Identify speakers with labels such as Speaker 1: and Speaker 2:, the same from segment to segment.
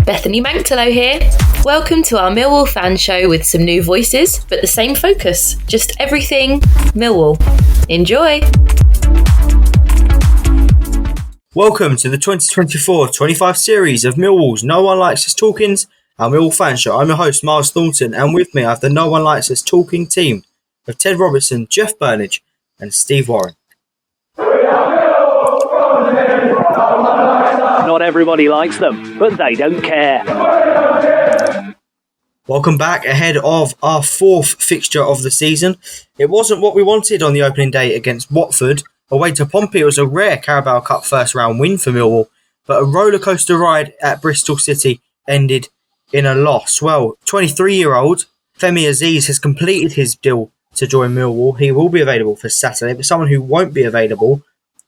Speaker 1: Bethany Manctalo here. Welcome to our Millwall fan show with some new voices, but the same focus. Just everything Millwall. Enjoy!
Speaker 2: Welcome to the 2024-25 series of Millwall's No One Likes Us Talkings, our Millwall fan show. I'm your host, Myles Thornton, and with me I have the No One Likes Us Talking team of Ted Robertson, Jeff Burnige, and Steve Warren.
Speaker 3: Not everybody likes them, but they don't care.
Speaker 2: Welcome back ahead of our fourth fixture of the season. It wasn't what we wanted on the opening day against Watford. Away to Pompey, it was a rare Carabao Cup first round win for Millwall, but a rollercoaster ride at Bristol City ended in a loss. Well, 23-year-old Femi Aziz has completed his deal to join Millwall. He will be available for Saturday, but someone who won't be available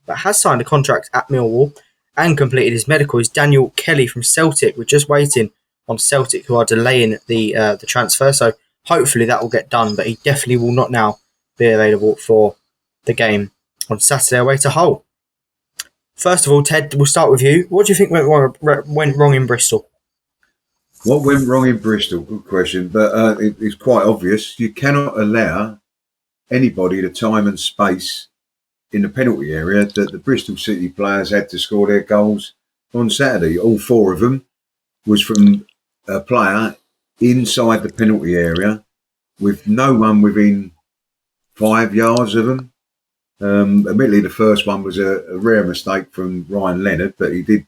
Speaker 2: but has signed a contract at Millwall and completed his medical is Daniel Kelly from Celtic. We're just waiting on Celtic, who are delaying the transfer, so hopefully that will get done, but he definitely will not now be available for the game on Saturday away to Hull. First of all, Ted, we'll start with you. What do you think went wrong in Bristol?
Speaker 4: What went wrong in Bristol? Good question, but it's quite obvious. You cannot allow anybody the time and space in the penalty area that the Bristol City players had to score their goals on Saturday. All four of them was from a player inside the penalty area with no one within 5 yards of them. Admittedly, the first one was a rare mistake from Ryan Leonard, but he did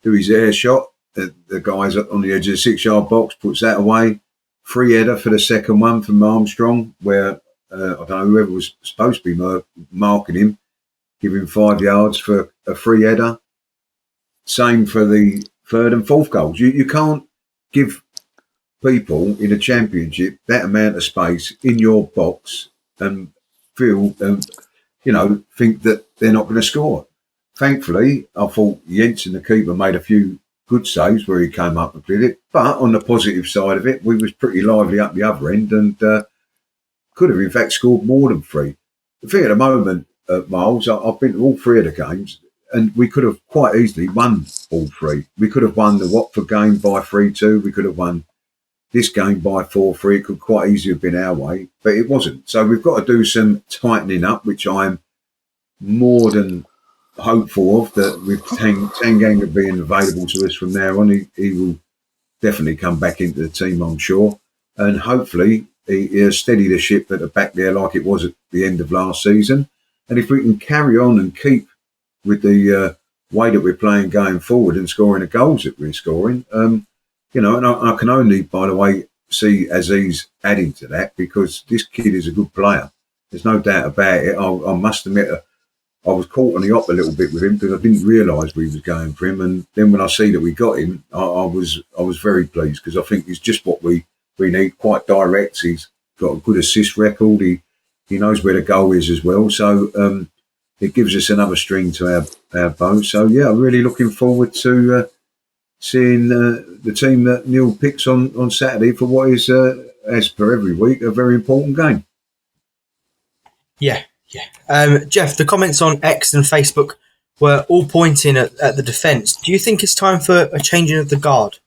Speaker 4: do his air shot. The guy's on the edge of the 6-yard box, puts that away. Free header for the second one from Armstrong, where I don't know, whoever was supposed to be marking him, give him 5 yards for a free header. Same for the third and fourth goals. You can't give people in a championship that amount of space in your box and feel, think that they're not going to score. Thankfully, I thought Jensen, the keeper, made a few good saves where he came up and cleared it. But on the positive side of it, we was pretty lively up the other end and could have, in fact, scored more than three. The thing at the moment, Miles, I've been to all three of the games, and we could have quite easily won all three. We could have won the Watford game by 3-2. We could have won this game by 4-3. It could quite easily have been our way, but it wasn't. So we've got to do some tightening up, which I'm more than hopeful of, that with Tanganga being available to us from now on, he will definitely come back into the team, I'm sure. And hopefully he'll steady the ship at the back there like it was at the end of last season. And if we can carry on and keep with the way that we're playing going forward and scoring the goals that we're scoring, and I can only, by the way, see Aziz adding to that, because this kid is a good player. There's no doubt about it. I must admit, I was caught on the hop a little bit with him because I didn't realise we was going for him. And then when I see that we got him, I was very pleased, because I think he's just what we need. Quite direct. He's got a good assist record. He knows where the goal is as well. So it gives us another string to our bow. So yeah, I'm really looking forward to seeing the team that Neil picks on Saturday for what is, as per every week, a very important game.
Speaker 2: Yeah. Jeff, the comments on X and Facebook were all pointing at the defence. Do you think it's time for a changing of the guard?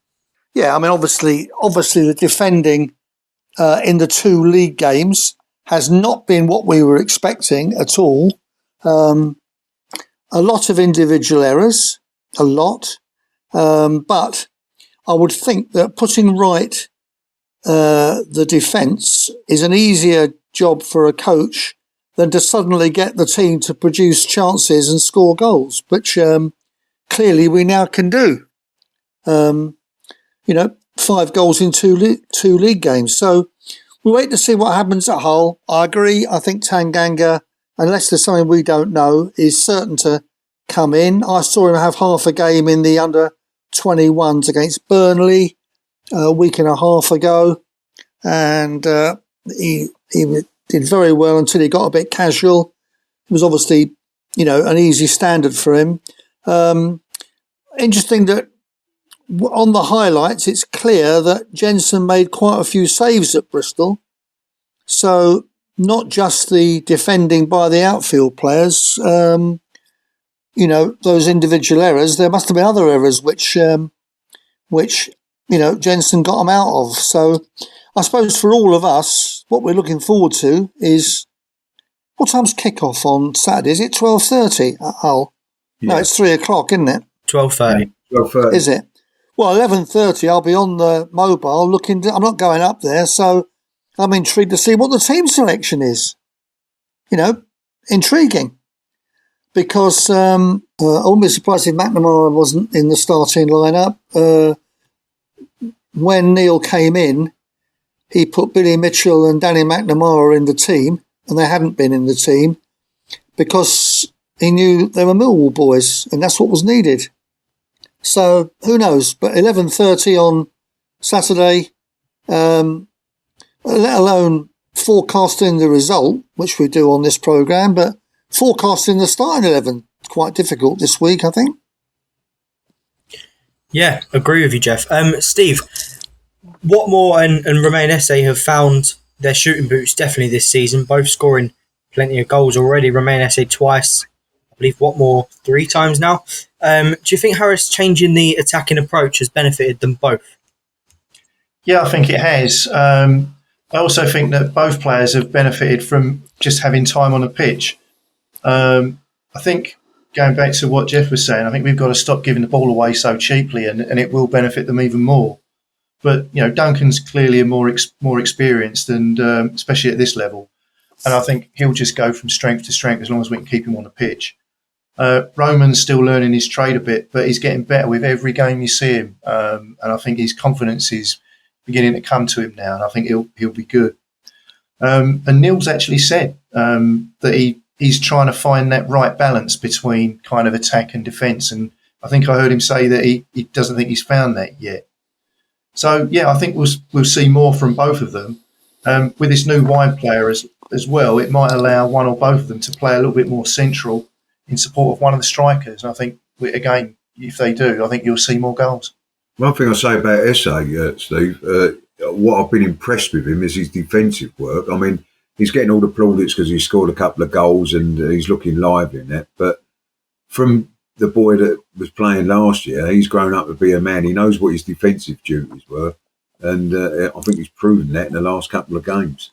Speaker 5: Yeah, I mean, obviously the defending in the two league games has not been what we were expecting at all. A lot of individual errors, but I would think that putting right the defence is an easier job for a coach than to suddenly get the team to produce chances and score goals, which clearly we now can do. 5 goals in two league games. So we'll wait to see what happens at Hull. I agree. I think Tanganga, unless there's something we don't know, is certain to come in. I saw him have half a game in the under-21s against Burnley a week and a half ago, and he did very well until he got a bit casual. It was obviously, an easy standard for him. Interesting that on the highlights, it's clear that Jensen made quite a few saves at Bristol. So not just the defending by the outfield players, those individual errors. There must have been other errors which which, Jensen got them out of. So I suppose for all of us, what we're looking forward to is, what time's kick-off on Saturday? Is it 12:30 at Hull? Yeah. No, it's 3 o'clock, isn't it?
Speaker 2: 12:30.
Speaker 4: 12:30.
Speaker 5: Is it? Well, 11:30, I'll be on the mobile looking. I'm not going up there, so I'm intrigued to see what the team selection is. Intriguing. Because I wouldn't be surprised if McNamara wasn't in the starting lineup. When Neil came in, he put Billy Mitchell and Danny McNamara in the team, and they hadn't been in the team because he knew they were Millwall boys, and that's what was needed. So who knows? But 11:30 on Saturday, let alone forecasting the result, which we do on this programme, but forecasting the starting 11, quite difficult this week, I think.
Speaker 2: Yeah, agree with you, Jeff. Steve, Watmore and Romain Esse have found their shooting boots definitely this season, both scoring plenty of goals already. Romain Esse twice, I believe Watmore 3 times now. Do you think Harris changing the attacking approach has benefited them both?
Speaker 6: Yeah, I think it has. I also think that both players have benefited from just having time on the pitch. I think, going back to what Jeff was saying, I think we've got to stop giving the ball away so cheaply, and it will benefit them even more. But Duncan's clearly more experienced, and especially at this level, and I think he'll just go from strength to strength as long as we can keep him on the pitch. Roman's still learning his trade a bit, but he's getting better with every game you see him, and I think his confidence is beginning to come to him now, and I think he'll be good. And Neil's actually said that he's trying to find that right balance between kind of attack and defence, and I think I heard him say that he doesn't think he's found that yet. So yeah, I think we'll see more from both of them. With this new wide player as well, it might allow one or both of them to play a little bit more central in support of one of the strikers. And I think, again, if they do, I think you'll see more goals.
Speaker 4: One thing I say about Esse, Steve, what I've been impressed with him is his defensive work. I mean, he's getting all the plaudits because he scored a couple of goals and he's looking lively in that. But from the boy that was playing last year, he's grown up to be a man. He knows what his defensive duties were. And I think he's proven that in the last couple of games.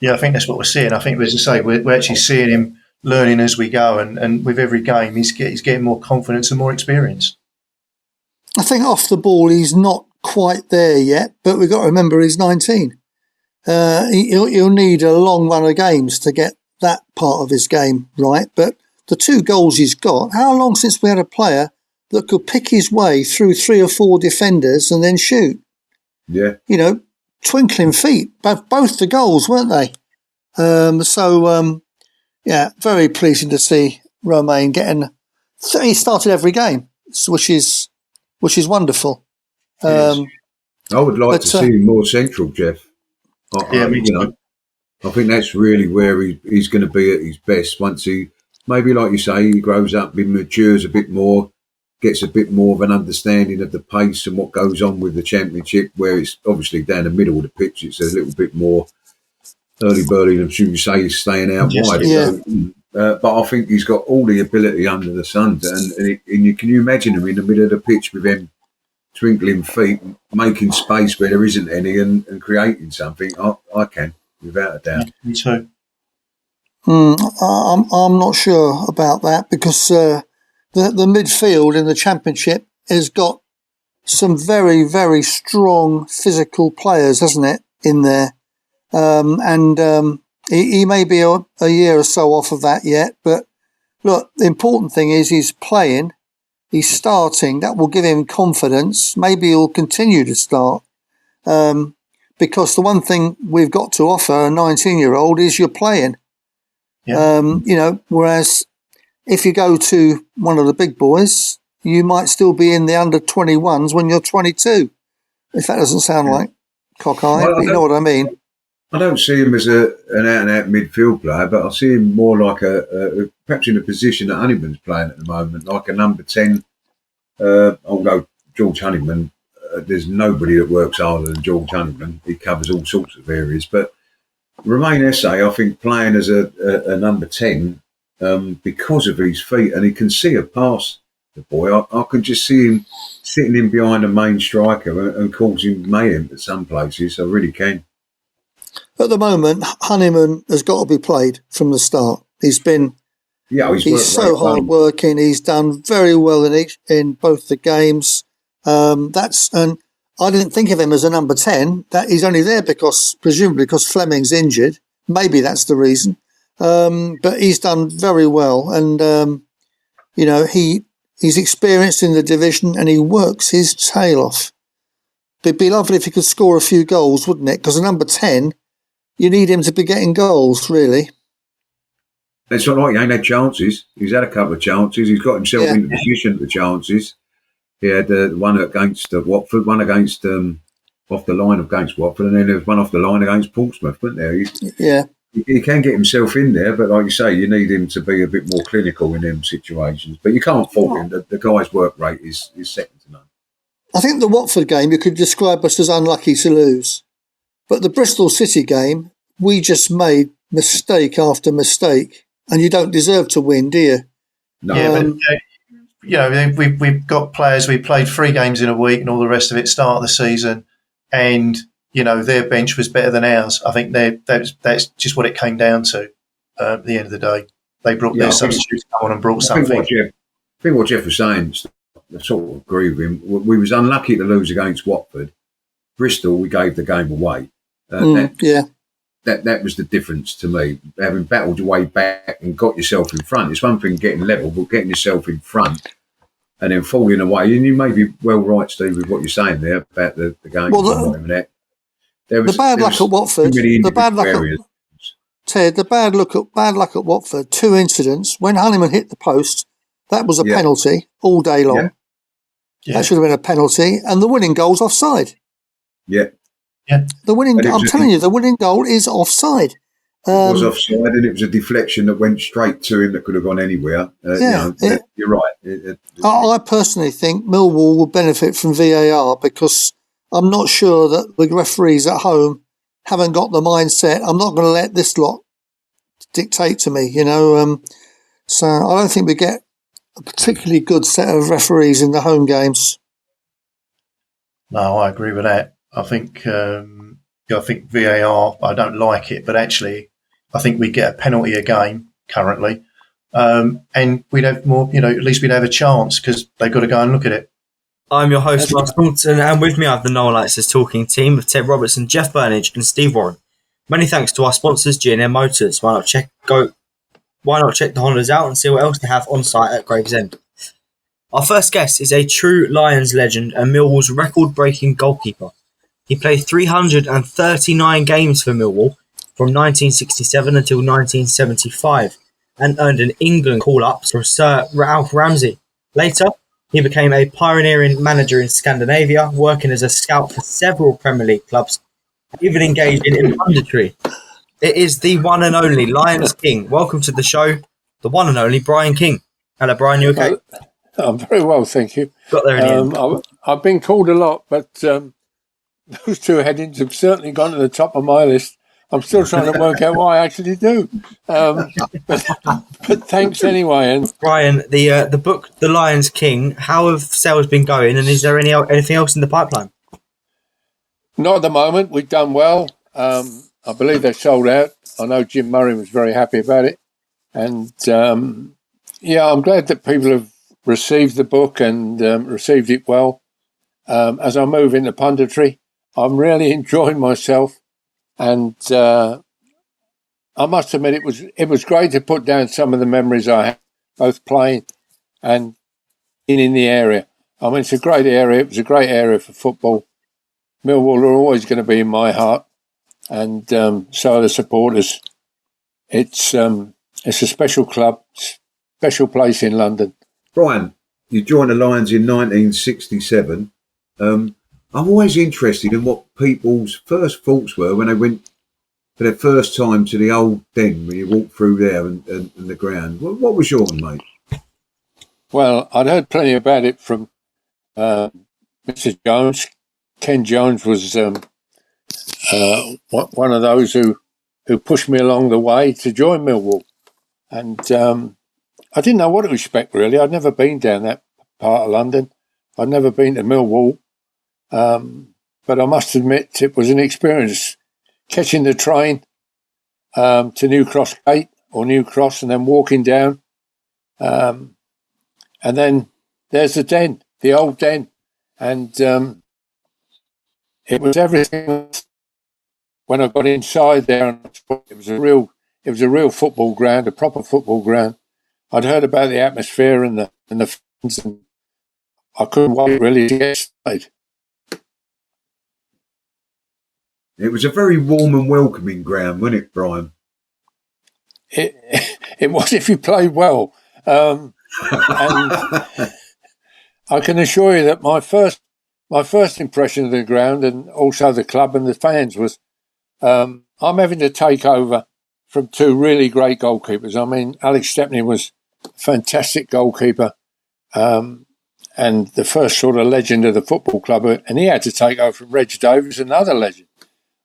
Speaker 6: Yeah, I think that's what we're seeing. I think, as I say, we're actually seeing him learning as we go. And with every game, he's getting more confidence and more experience.
Speaker 5: I think off the ball, he's not quite there yet, but we've got to remember he's 19. He'll need a long run of games to get that part of his game right. But the 2 goals he's got, how long since we had a player that could pick his way through 3 or 4 defenders and then shoot?
Speaker 4: Yeah.
Speaker 5: Twinkling feet. Both the goals, weren't they? Yeah, very pleasing to see Romain getting. He started every game, which is wonderful.
Speaker 4: I would like to see him more central, Jeff. I think that's really where he's going to be at his best once he, maybe like you say, he grows up, he matures a bit more, gets a bit more of an understanding of the pace and what goes on with the Championship, where it's obviously down the middle of the pitch. It's a little bit more early-birdy than you say, he's staying out wide.
Speaker 5: Yeah.
Speaker 4: But I think he's got all the ability under the sun. And can you imagine him in the middle of the pitch with them twinkling feet, making space where there isn't any and creating something? I can, without a doubt.
Speaker 6: Me too.
Speaker 5: I'm not sure about that because the midfield in the Championship has got some very, very strong physical players, hasn't it, in there? He may be a year or so off of that yet, but look, the important thing is he's playing, he's starting. That will give him confidence. Maybe he'll continue to start because the one thing we've got to offer a 19-year-old is you're playing. Yeah. Whereas if you go to one of the big boys, you might still be in the under-21s when you're 22. If that doesn't sound like cockeye, but you know what I mean.
Speaker 4: I don't see him as an out-and-out midfield player, but I see him more like perhaps in a position that Honeyman's playing at the moment, like a number 10. Although George Honeyman, there's nobody that works harder than George Honeyman. He covers all sorts of areas. But Romain Esse, I think, playing as a number 10 because of his feet, and he can see a pass the boy. I can just see him sitting in behind the main striker and causing mayhem at some places. I really can.
Speaker 5: At the moment, Honeyman has got to be played from the start. He's so hard working. He's done very well in both the games. And I didn't think of him as a number 10. That he's only there presumably because Fleming's injured. Maybe that's the reason. But he's done very well, and he's experienced in the division, and he works his tail off. It'd be lovely if he could score a few goals, wouldn't it? Because a number 10, you need him to be getting goals, really.
Speaker 4: It's not like he ain't had chances. He's had a couple of chances. He's got himself into position for chances. He had one against Watford, one against off the line against Watford, and then there was one off the line against Portsmouth, wasn't there? He can get himself in there, but like you say, you need him to be a bit more clinical in them situations. But you can't fault him. The guy's work rate is second to none.
Speaker 5: I think the Watford game you could describe us as unlucky to lose. But the Bristol City game, we just made mistake after mistake. And you don't deserve to win, do you?
Speaker 6: No. We've got players, we played 3 games in a week and all the rest of it, start of the season, and, their bench was better than ours. I think that's just what it came down to at the end of the day. They brought their substitutes on and brought something.
Speaker 4: I think what Jeff was saying, I sort of agree with him. We was unlucky to lose against Watford. Bristol, we gave the game away. That was the difference to me. Having battled your way back and got yourself in front. It's one thing getting level, but getting yourself in front and then falling away. And you may be well right, Steve, with what you're saying there about the game.
Speaker 5: Well, the bad luck at Watford. The bad luck at Watford. 2 incidents. When Honeyman hit the post, that was a penalty all day long. Yeah. That should have been a penalty. And the winning goal's offside.
Speaker 4: Yeah.
Speaker 6: Yeah.
Speaker 5: I'm telling you, the winning goal is offside.
Speaker 4: It was offside, and it was a deflection that went straight to him that could have gone anywhere. You're right.
Speaker 5: I personally think Millwall will benefit from VAR because I'm not sure that the referees at home haven't got the mindset. I'm not going to let this lot dictate to me, So I don't think we get a particularly good set of referees in the home games.
Speaker 6: No, I agree with that. I think VAR, I don't like it, but actually I think we get a penalty a game currently, and we'd have more, at least we'd have a chance because they've got to go and look at it.
Speaker 2: I'm your host, Myles Thornton, and with me I have the Millwall Lionesses talking team of Ted Robertson, Jeff Burnige and Steve Warren. Many thanks to our sponsors, G&M Motors. Why not check the Hondas out and see what else they have on site at Gravesend. Our first guest is a true Lions legend and Millwall's record-breaking goalkeeper. He played 339 games for Millwall from 1967 until 1975 and earned an England call-up from Sir Alf Ramsey. Later, he became a pioneering manager in Scandinavia, working as a scout for several Premier League clubs, even engaging in punditry. It is the one and only Lions King. Welcome to the show, the one and only Bryan King. Hello, Bryan, you okay?
Speaker 7: I'm very well, thank you.
Speaker 2: Got there in the end.
Speaker 7: I've been called a lot, but those 2 headings have certainly gone to the top of my list. I'm still trying to work out what I actually do. But thanks anyway. And
Speaker 2: Bryan, the book, The Lions King, how have sales been going, and is there anything else in the pipeline?
Speaker 7: Not at the moment. We've done well. I believe they're sold out. I know Jim Murray was very happy about it. And, I'm glad that people have received the book and received it well. As I move into punditry, I'm really enjoying myself, and I must admit it was great to put down some of the memories I had, both playing and in the area. I mean, it's a great area. It was a great area for football. Millwall are always going to be in my heart, and so are the supporters. It's a special club, special place in London.
Speaker 4: Bryan, you joined the Lions in 1967. I'm always interested in what people's first thoughts were when they went for their first time to the old den, when you walked through there and the ground. What was yours, mate?
Speaker 7: Well, I'd heard plenty about it from Mr. Jones. Ken Jones was one of those who pushed me along the way to join Millwall. And I didn't know what to expect, really. I'd never been down that part of London. I'd never been to Millwall, but I must admit it was an experience catching the train to New Cross Gate or New Cross and then walking down. And then there's the den, the old den. And it was everything. When I got inside there, it was a real football ground, a proper football ground. I'd heard about the atmosphere and the fans, and I couldn't wait really to get started.
Speaker 4: It was a very warm and welcoming ground, wasn't it, Brian?
Speaker 7: It was if you played well. And I can assure you that my first impression of the ground and also the club and the fans was I'm having to take over from two really great goalkeepers. I mean, Alex Stepney was a fantastic goalkeeper and the first sort of legend of the football club, and he had to take over from Reg Davies, another legend.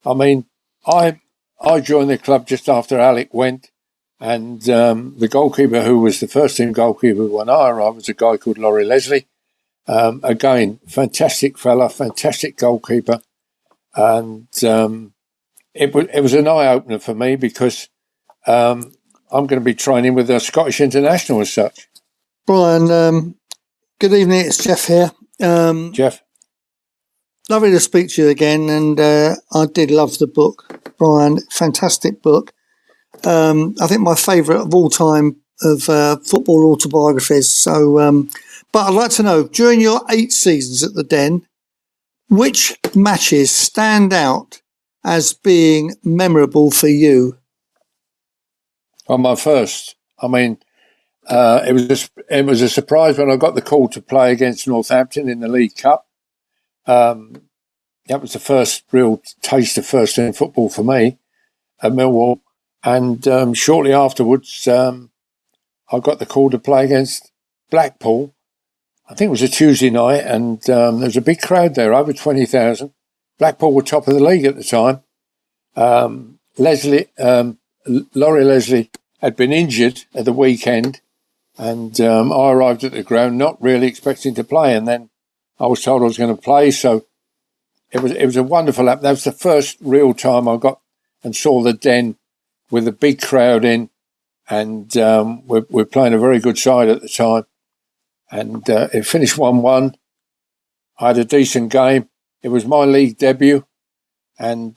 Speaker 7: I mean, I joined the club just after Alec went, and the goalkeeper who was the first team goalkeeper when I arrived was a guy called Laurie Leslie. Again, fantastic fella, fantastic goalkeeper, and it was an eye opener for me because I'm going to be training with a Scottish international as such.
Speaker 5: Brian, good evening. It's Jeff here.
Speaker 7: Jeff,
Speaker 5: lovely to speak to you again, and I did love the book, Brian. Fantastic book. I think my favourite of all time of football autobiographies. So, but I'd like to know, during your 8 seasons at the Den, which matches stand out as being memorable for you?
Speaker 7: on my first, I mean, it was a surprise when I got the call to play against Northampton in the League Cup. That was the first real taste of first team football for me at Millwall. And shortly afterwards, I got the call to play against Blackpool. I think it was a Tuesday night, and there was a big crowd there, over 20,000. Blackpool were top of the league at the time. Laurie Leslie had been injured at the weekend, and I arrived at the ground not really expecting to play, and then I was told I was going to play. So it was a wonderful app. That was the first real time I got and saw the Den with a big crowd in, and we're playing a very good side at the time. And it finished 1-1. I had a decent game. It was my league debut, and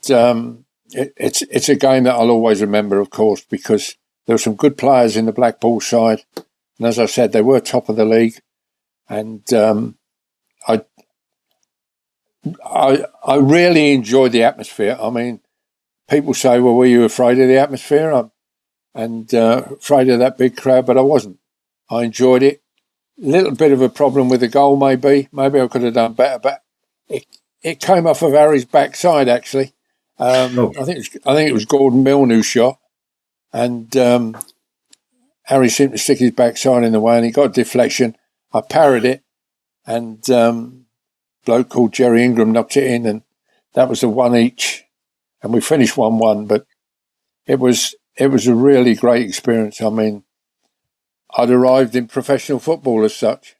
Speaker 7: it's a game that I'll always remember, of course, because there were some good players in the Blackpool side, and as I said, they were top of the league. And I really enjoyed the atmosphere. I mean, people say, "Well, were you afraid of the atmosphere?" And afraid of that big crowd, but I wasn't. I enjoyed it. Little bit of a problem with the goal, maybe. Maybe I could have done better, but it came off of Harry's backside. Actually, I think it was Gordon Milne who shot, and Harry seemed to stick his backside in the way, and he got a deflection. I parried it, and bloke called Jerry Ingram knocked it in, and that was a 1 each, and we finished 1-1. But it was a really great experience. I mean, I'd arrived in professional football as such.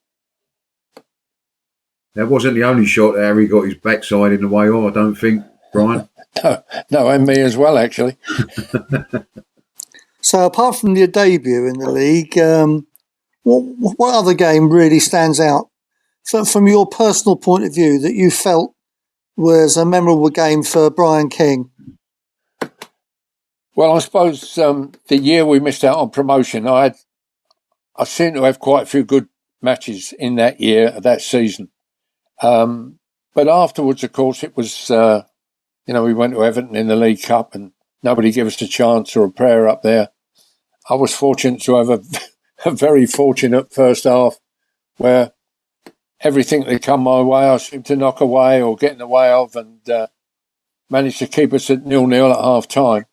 Speaker 4: That wasn't the only shot that Harry got his backside in the way of, I don't think, Brian.
Speaker 7: No, and me as well, actually.
Speaker 5: So apart from your debut in the league, what other game really stands out from your personal point of view that you felt was a memorable game for Bryan King?
Speaker 7: Well, I suppose the year we missed out on promotion, I seem to have quite a few good matches in that year, that season. But afterwards, of course, it was, we went to Everton in the League Cup and nobody gave us a chance or a prayer up there. I was fortunate to have a very fortunate first half where everything that come my way, I seemed to knock away or get in the way of, and managed to keep us at 0-0 at half time.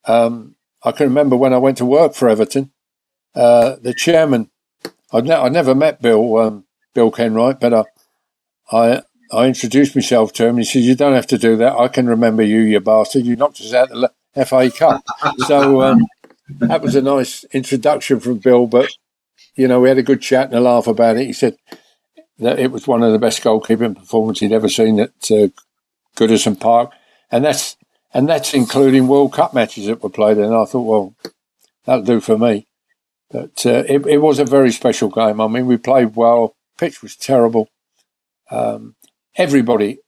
Speaker 7: I can remember when I went to work for Everton, the chairman, I'd never met Bill Kenwright, but I introduced myself to him, and he said, "You don't have to do that. I can remember you, you bastard. You knocked us out of the FA Cup." So that was a nice introduction from Bill, but, we had a good chat and a laugh about it. He said, that it was one of the best goalkeeping performances he'd ever seen at Goodison Park, and that's including World Cup matches that were played. And I thought, well, that'll do for me. But it was a very special game. I mean, we played well. Pitch was terrible. Everybody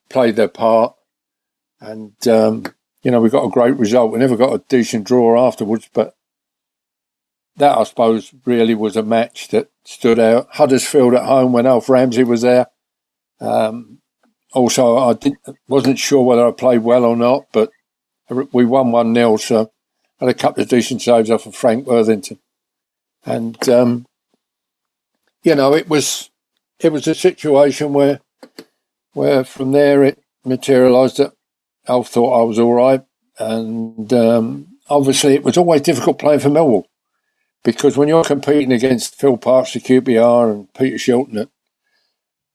Speaker 7: played their part, and we got a great result. We never got a decent draw afterwards, but that, I suppose, really was a match that stood out. Huddersfield at home when Alf Ramsey was there. Also, I wasn't sure whether I played well or not, but we won 1-0, so I had a couple of decent saves off of Frank Worthington. And, it was a situation where from there it materialised that Alf thought I was all right. And obviously it was always difficult playing for Millwall, because when you're competing against Phil Parkes at QPR and Peter Shilton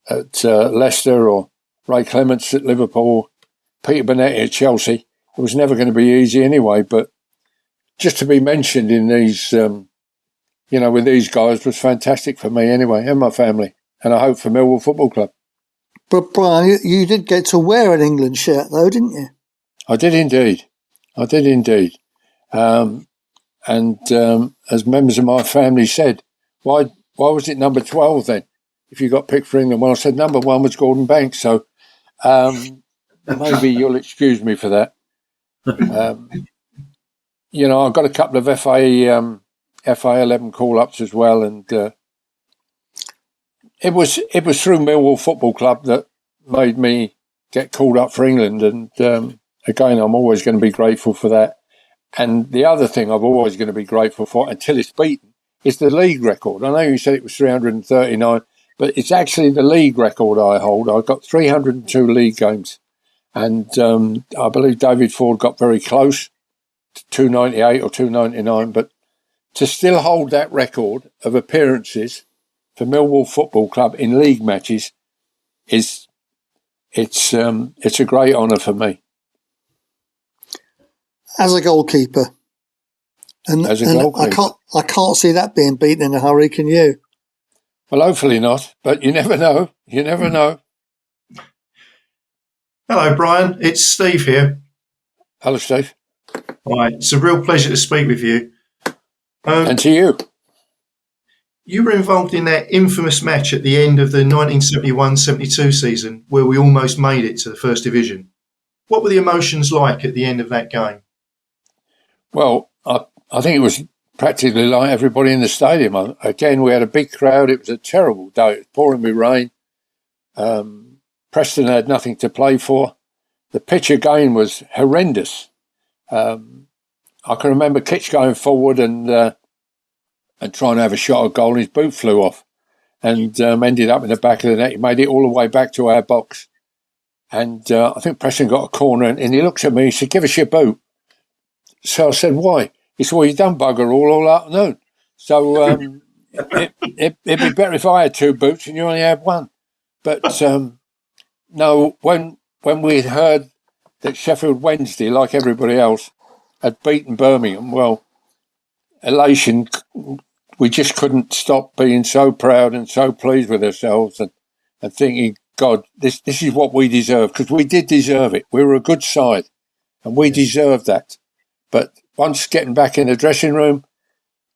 Speaker 7: at Leicester, or Ray Clements at Liverpool, Peter Bonetti at Chelsea, it was never going to be easy anyway. But just to be mentioned in these, with these guys was fantastic for me anyway, and my family, and I hope for Millwall Football Club.
Speaker 5: But Brian, you did get to wear an England shirt though, didn't you?
Speaker 7: I did indeed. And as members of my family said, why was it number 12 then, if you got picked for England? Well, I said number 1 was Gordon Banks, so maybe you'll excuse me for that. I got a couple of FA 11 call-ups as well, and it was through Millwall Football Club that made me get called up for England, and again, I'm always going to be grateful for that. And the other thing I'm always going to be grateful for, until it's beaten, is the league record. I know you said it was 339, but it's actually the league record I hold. I've got 302 league games, and I believe David Ford got very close to 298 or 299, but to still hold that record of appearances for Millwall Football Club in league matches it's a great honour for me.
Speaker 5: As a goalkeeper. And I can't see that being beaten in a hurry, can you?
Speaker 7: Well, hopefully not, but you never know. You never know.
Speaker 6: Hello, Brian. It's Steve here.
Speaker 7: Hello, Steve.
Speaker 6: Hi. It's a real pleasure to speak with you.
Speaker 7: And to you.
Speaker 6: You were involved in that infamous match at the end of the 1971-72 season where we almost made it to the First Division. What were the emotions like at the end of that game?
Speaker 7: Well, I think it was practically like everybody in the stadium. Again, we had a big crowd. It was a terrible day. It was pouring with rain. Preston had nothing to play for. The pitch again was horrendous. I can remember Kitch going forward and trying to have a shot at goal, and his boot flew off and ended up in the back of the net. He made it all the way back to our box. And I think Preston got a corner, and he looks at me, he said, "Give us your boot." So I said, "Why?" He said, "Well, you've done bugger all afternoon. So it'd be better if I had 2 boots and you only had 1. But no, when we had heard that Sheffield Wednesday, like everybody else, had beaten Birmingham, well, elation, we just couldn't stop being so proud and so pleased with ourselves and thinking, God, this is what we deserve, because we did deserve it. We were a good side and we deserved that. But once getting back in the dressing room,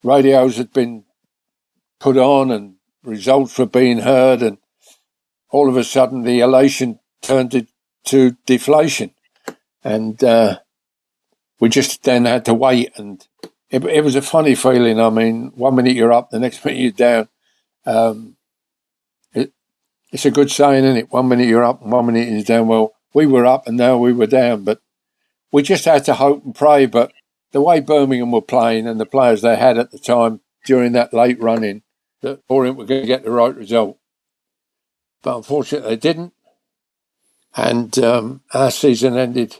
Speaker 7: radios had been put on and results were being heard, and all of a sudden the elation turned to deflation. And we just then had to wait, and it was a funny feeling. I mean, 1 minute you're up, the next minute you're down. It's a good saying, isn't it? 1 minute you're up and 1 minute you're down. Well, we were up and now we were down, but we just had to hope and pray. But the way Birmingham were playing and the players they had at the time during that late run-in, that Orient were going to get the right result. But unfortunately they didn't. And our season ended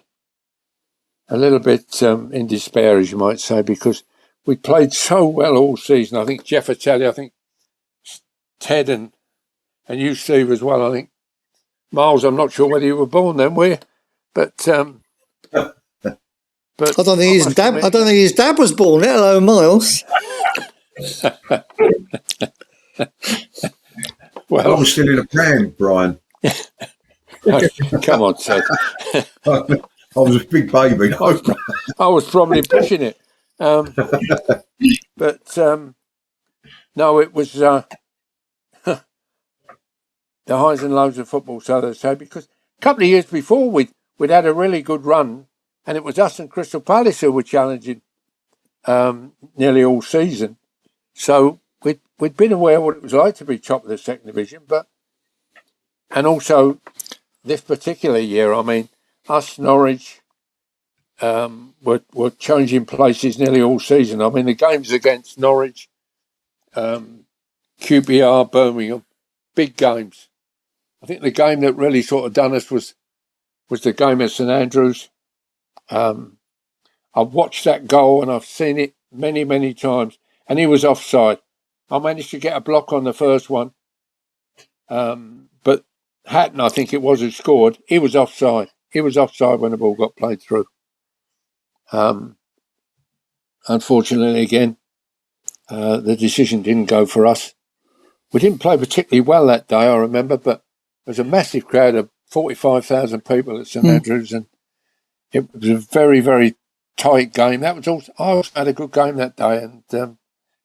Speaker 7: a little bit in despair, as you might say, because we played so well all season. I think Jeff will tell you, I think Ted and you, Steve, as well. I think Myles, I'm not sure whether you were born then, were you? But
Speaker 5: I don't think his dad was born. Hello, Myles.
Speaker 7: Well,
Speaker 4: I was still in a plan, Brian.
Speaker 7: come on, Ted.
Speaker 4: I was a big baby.
Speaker 7: I was probably pushing it. No, it was the highs and lows of football, so to say, because a couple of years before we'd had a really good run, and it was us and Crystal Palace who were challenging nearly all season. So we'd been aware what it was like to be top of the second division, and also this particular year, I mean, us Norwich were changing places nearly all season. I mean, the games against Norwich, QPR, Birmingham, big games. I think the game that really sort of done us was the game at St Andrews. I've watched that goal and I've seen it many, many times, and he was offside. I managed to get a block on the first one, but Hatton, I think it was, who scored. He was offside. He was offside when the ball got played through. Unfortunately, again, the decision didn't go for us. We didn't play particularly well that day, I remember, but there was a massive crowd of 45,000 people at St Andrews, and it was a very, very tight game. That was also, I also had a good game that day, and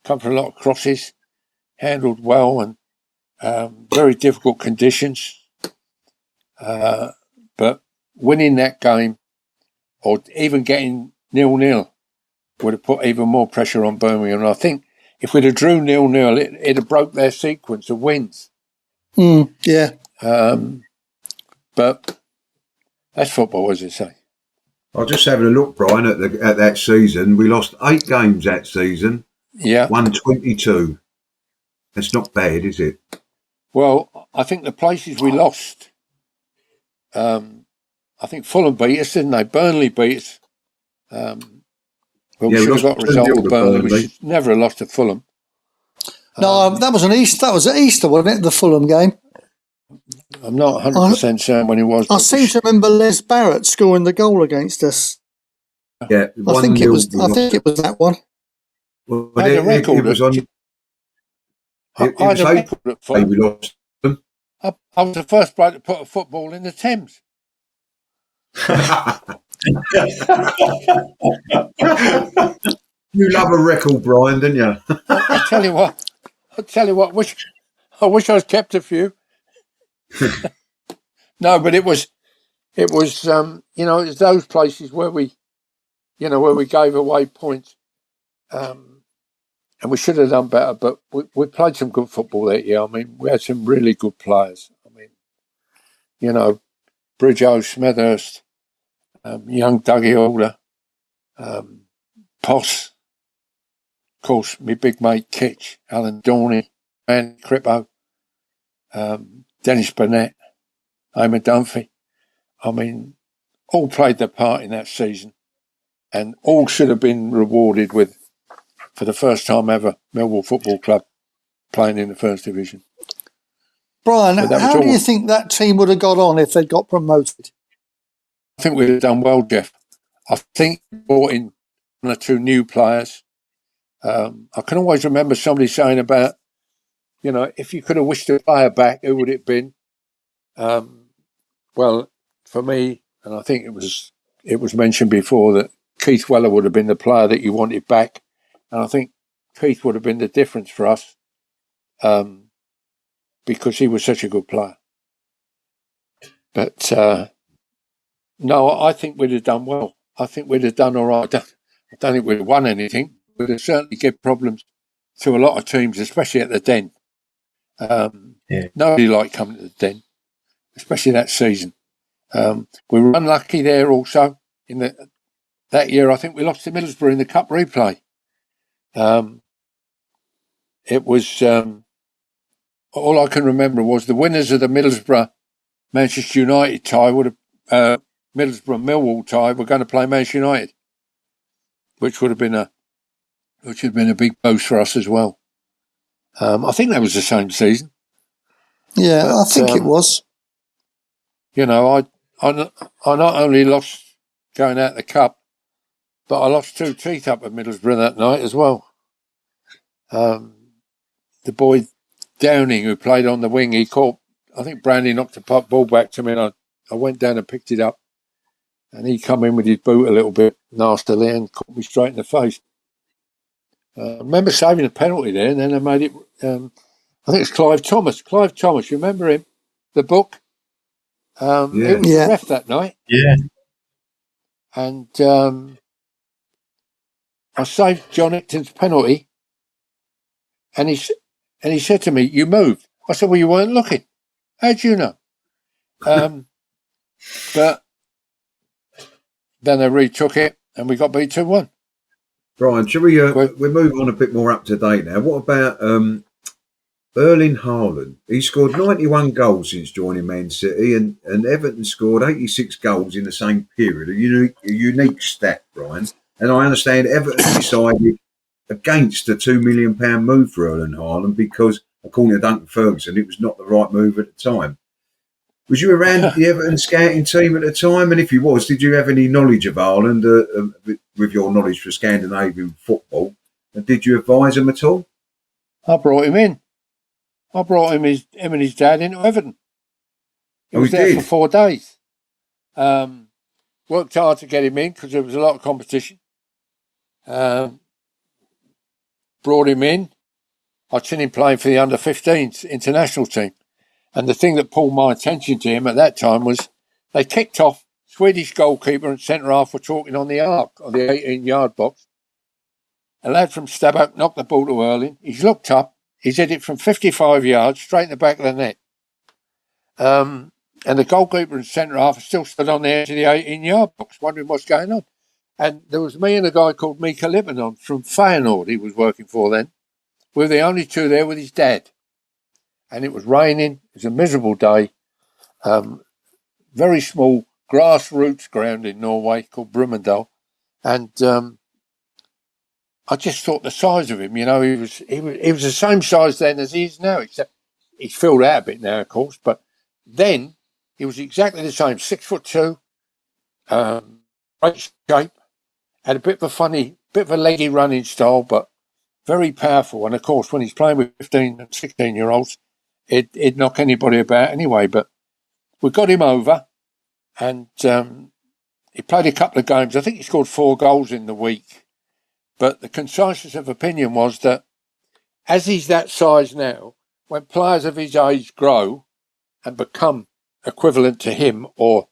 Speaker 7: come from a lot of crosses, handled well, and very difficult conditions. But winning that game, or even getting 0-0, would have put even more pressure on Birmingham. And I think if we'd have drew 0-0, it'd have broke their sequence of wins.
Speaker 5: Yeah.
Speaker 7: But that's football, as they say.
Speaker 4: I was just having a look, Brian, at that season. We lost 8 games that season.
Speaker 7: Yeah.
Speaker 4: Won 22. That's not bad, is it?
Speaker 7: Well, I think the places we lost, I think Fulham beat us, didn't they? Burnley beat us. We should have got a result of Burnley. We should never have lost to Fulham.
Speaker 5: No, that was That was at Easter, wasn't it? The Fulham game.
Speaker 7: I'm not 100% certain when it was.
Speaker 5: I seem to remember Les Barrett scoring the goal against us.
Speaker 4: Yeah,
Speaker 5: I think it was that one.
Speaker 4: Well,
Speaker 7: I had a record.
Speaker 4: It was on.
Speaker 7: I had a record at Fulham.
Speaker 4: We lost them.
Speaker 7: I was the first bloke to put a football in the Thames.
Speaker 4: You love a record, Brian, don't you?
Speaker 7: I tell you what. I wish I'd kept a few. No, but it was it was those places where we gave away points, and we should have done better. But we played some good football that year. I mean, we had some really good players. I mean, Bridgeau, Smethurst, young Dougie Alder, Poss, of course, my big mate Kitch, Alan Dorney, Andy Crippo, Dennis Burnett, Eamon Dunphy. I mean, all played their part in that season, and all should have been rewarded with, for the first time ever, Millwall Football Club playing in the First Division.
Speaker 5: Brian, how do you think that team would have got on if they'd got promoted?
Speaker 7: I think we'd have done well, Jeff. I think we brought in one or two new players. I can always remember somebody saying about, if you could have wished a player back, who would it have been? Well, for me, and I think it was mentioned before, that Keith Weller would have been the player that you wanted back. And I think Keith would have been the difference for us, because he was such a good player. But no, I think we'd have done well. I think we'd have done all right. I don't think we'd have won anything. We'd have certainly given problems to a lot of teams, especially at the Den. Nobody liked coming to the Den, especially that season. We were unlucky there also. In that year, I think we lost to Middlesbrough in the Cup replay. It was all I can remember was the winners of the Middlesbrough Manchester United tie would have Middlesbrough Millwall tie were going to play Manchester United, which would have been a big boost for us as well. I think that was the same season.
Speaker 5: Yeah, but, I think it was.
Speaker 7: I not only lost going out the cup, but I lost 2 teeth up at Middlesbrough that night as well. The boy Downing, who played on the wing. He caught, I think Brandy knocked a ball back to me, and I went down and picked it up. And he come in with his boot a little bit nastily and caught me straight in the face. I remember saving a penalty there, and then I made it. I think it's Clive Thomas. Clive Thomas, you remember him? The book. It was the ref that night.
Speaker 6: Yeah.
Speaker 7: And I saved John Icton's penalty, and he said to me, "You moved." I said, "Well, you weren't looking. How'd you know?" But then they retook it, and we got beat 2-1.
Speaker 4: Brian, shall we move on a bit more up to date now? What about Erling Haaland? He scored 91 goals since joining Man City, and Everton scored 86 goals in the same period. A unique stat, Brian. And I understand Everton decided against a £2 million move for Erling Haaland because, according to Duncan Ferguson, it was not the right move at the time. Was you around the Everton scouting team at the time? And if you was, did you have any knowledge of Haaland with your knowledge for Scandinavian football? And did you advise him at all?
Speaker 7: I brought him in. I brought him and his dad into Everton. He was there for 4 days. Worked hard to get him in because there was a lot of competition. Brought him in. I'd seen him playing for the under-15s international team. And the thing that pulled my attention to him at that time was they kicked off. Swedish goalkeeper and centre-half were talking on the arc, on the 18-yard box. A lad from Stabbuck knocked the ball to Erling. He's looked up. He's hit it from 55 yards straight in the back of the net. And the goalkeeper and centre-half still stood on the edge of the 18-yard box, wondering what's going on. And there was me and a guy called Mika Libanon from Feyenoord he was working for then. We were the only two there with his dad. And it was raining. It was a miserable day. Very small grassroots ground in Norway called Brumunddal. And I just thought the size of him, he was the same size then as he is now, except he's filled out a bit now, of course. But then he was exactly the same, 6'2", great shape, had a bit of a leggy running style, but very powerful. And of course, when he's playing with 15 and 16-year-olds, it'd knock anybody about anyway. But we got him over, and he played a couple of games. I think he scored 4 goals in the week. But the consensus of opinion was that as he's that size now, when players of his age grow and become equivalent to him or